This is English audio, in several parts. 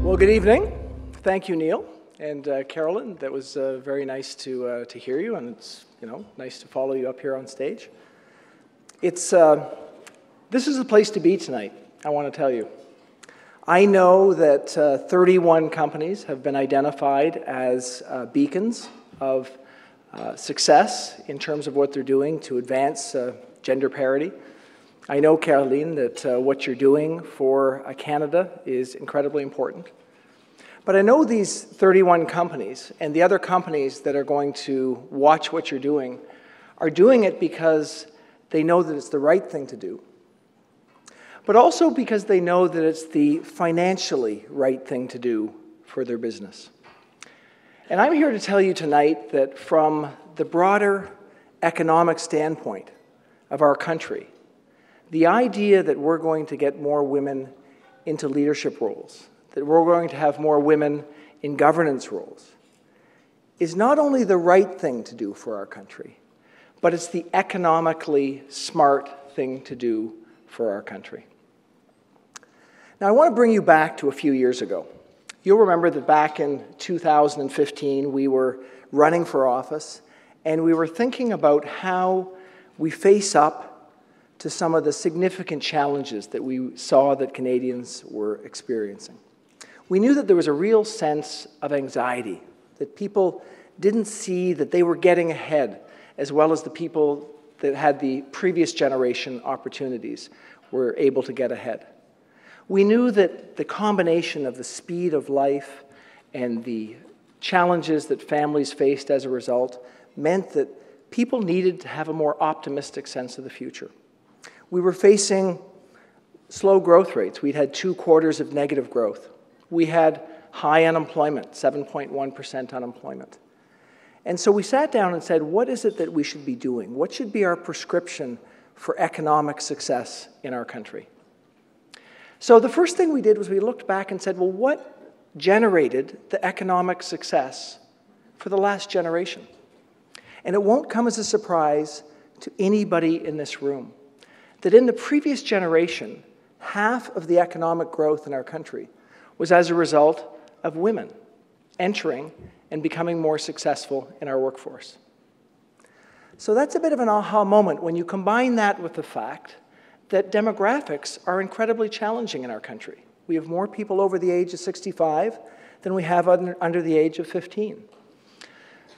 Well, good evening. Thank you, Neil and Carolyn. That was very nice to hear you, and it's nice to follow you up here on stage. This is the place to be tonight, I want to tell you. I know that 31 companies have been identified as beacons of success in terms of what they're doing to advance gender parity. I know, Caroline, that what you're doing for Canada is incredibly important. But I know these 31 companies and the other companies that are going to watch what you're doing are doing it because they know that it's the right thing to do, but also because they know that it's the financially right thing to do for their business. And I'm here to tell you tonight that from the broader economic standpoint of our country, the idea that we're going to get more women into leadership roles, that we're going to have more women in governance roles, is not only the right thing to do for our country, but it's the economically smart thing to do for our country. Now, I want to bring you back to a few years ago. You'll remember that back in 2015, we were running for office, and we were thinking about how we face up to some of the significant challenges that we saw that Canadians were experiencing. We knew that there was a real sense of anxiety, that people didn't see that they were getting ahead as well as the people that had the previous generation opportunities were able to get ahead. We knew that the combination of the speed of life and the challenges that families faced as a result meant that people needed to have a more optimistic sense of the future. We were facing slow growth rates. We'd had 2 quarters of negative growth. We had high unemployment, 7.1% unemployment. And so we sat down and said, what is it that we should be doing? What should be our prescription for economic success in our country? So the first thing we did was we looked back and said, well, what generated the economic success for the last generation? And it won't come as a surprise to anybody in this room that in the previous generation, half of the economic growth in our country was as a result of women entering and becoming more successful in our workforce. So that's a bit of an aha moment when you combine that with the fact that demographics are incredibly challenging in our country. We have more people over the age of 65 than we have under the age of 15.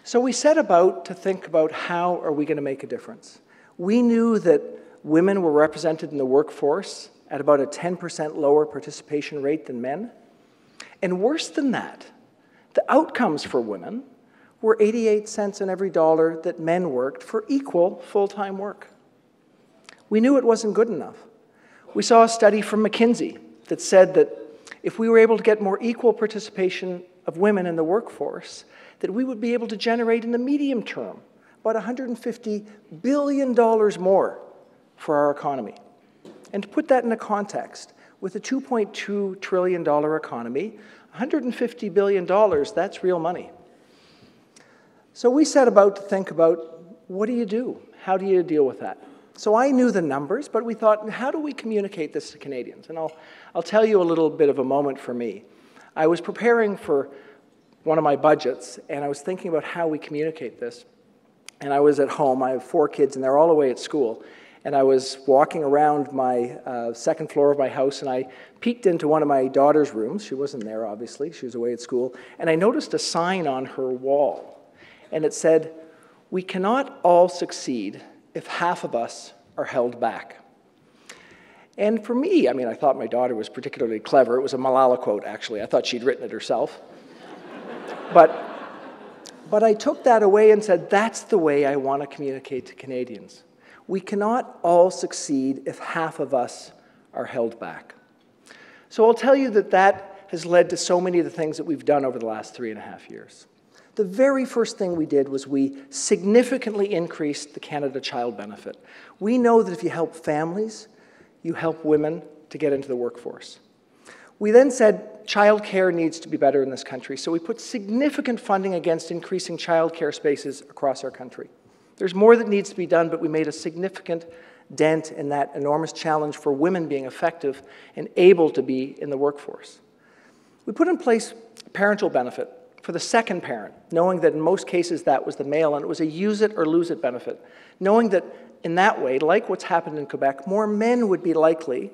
So we set about to think about how are we going to make a difference. We knew that women were represented in the workforce at about a 10% lower participation rate than men. And worse than that, the outcomes for women were 88 cents in every dollar that men worked for equal full-time work. We knew it wasn't good enough. We saw a study from McKinsey that said that if we were able to get more equal participation of women in the workforce, that we would be able to generate in the medium term about $150 billion more for our economy. And to put that into context, with a $2.2 trillion economy, $150 billion, that's real money. So we set about to think about, what do you do? How do you deal with that? So I knew the numbers, but we thought, how do we communicate this to Canadians? And I'll tell you a little bit of a moment for me. I was preparing for one of my budgets, and I was thinking about how we communicate this. And I was at home. I have 4 kids, and they're all away at school. And I was walking around my second floor of my house, and I peeked into one of my daughter's rooms. She wasn't there, obviously. She was away at school. And I noticed a sign on her wall, and it said, "We cannot all succeed if half of us are held back." And for me, I thought my daughter was particularly clever. It was a Malala quote, actually. I thought she'd written it herself. But I took that away and said, that's the way I want to communicate to Canadians. We cannot all succeed if half of us are held back. So I'll tell you that that has led to so many of the things that we've done over the last 3.5 years. The very first thing we did was we significantly increased the Canada Child Benefit. We know that if you help families, you help women to get into the workforce. We then said childcare needs to be better in this country, so we put significant funding against increasing childcare spaces across our country. There's more that needs to be done, but we made a significant dent in that enormous challenge for women being effective and able to be in the workforce. We put in place parental benefit for the second parent, knowing that in most cases that was the male, and it was a use it or lose it benefit, knowing that in that way, like what's happened in Quebec, more men would be likely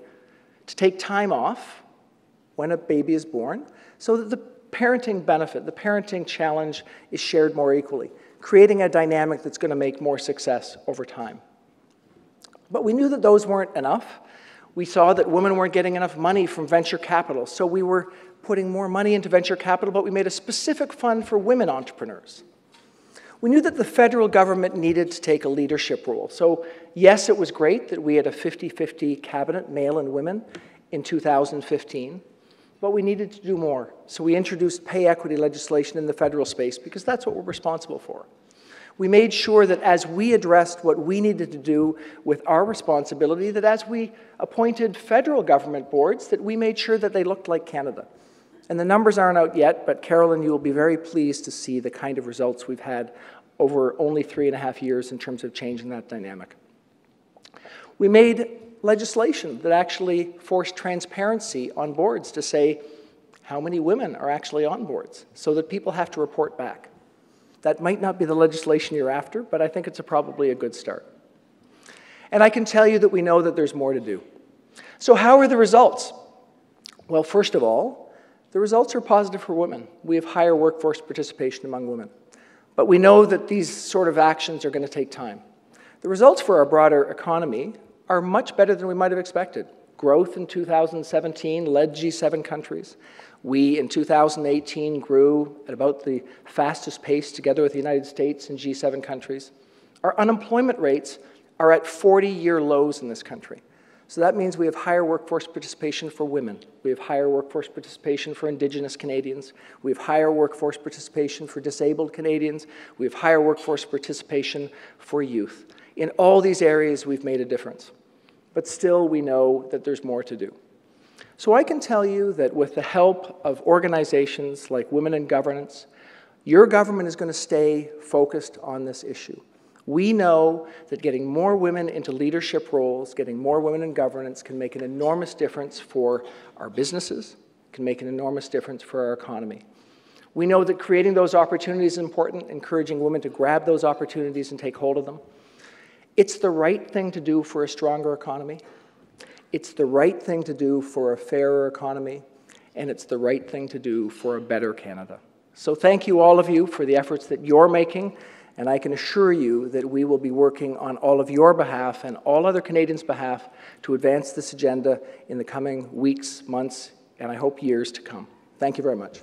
to take time off when a baby is born, so that the parenting benefit, the parenting challenge is shared more equally, creating a dynamic that's going to make more success over time. But we knew that those weren't enough. We saw that women weren't getting enough money from venture capital, so we were putting more money into venture capital, but we made a specific fund for women entrepreneurs. We knew that the federal government needed to take a leadership role. So yes, it was great that we had a 50-50 cabinet, male and women, in 2015, but we needed to do more. So we introduced pay equity legislation in the federal space because that's what we're responsible for. We made sure that as we addressed what we needed to do with our responsibility, that as we appointed federal government boards, that we made sure that they looked like Canada. And the numbers aren't out yet, but Carolyn, you will be very pleased to see the kind of results we've had over only 3.5 years in terms of changing that dynamic. We made legislation that actually forced transparency on boards to say how many women are actually on boards, so that people have to report back. That might not be the legislation you're after, but I think it's probably a good start. And I can tell you that we know that there's more to do. So how are the results? Well, first of all, the results are positive for women. We have higher workforce participation among women. But we know that these sort of actions are going to take time. The results for our broader economy are much better than we might have expected. Growth in 2017 led G7 countries. We, in 2018, grew at about the fastest pace together with the United States and G7 countries. Our unemployment rates are at 40-year lows in this country. So that means we have higher workforce participation for women. We have higher workforce participation for Indigenous Canadians. We have higher workforce participation for disabled Canadians. We have higher workforce participation for youth. In all these areas, we've made a difference. But still, we know that there's more to do. So I can tell you that with the help of organizations like Women in Governance, your government is going to stay focused on this issue. We know that getting more women into leadership roles, getting more women in governance can make an enormous difference for our businesses, can make an enormous difference for our economy. We know that creating those opportunities is important, encouraging women to grab those opportunities and take hold of them. It's the right thing to do for a stronger economy. It's the right thing to do for a fairer economy, and it's the right thing to do for a better Canada. So thank you, all of you, for the efforts that you're making, and I can assure you that we will be working on all of your behalf and all other Canadians' behalf to advance this agenda in the coming weeks, months, and I hope years to come. Thank you very much.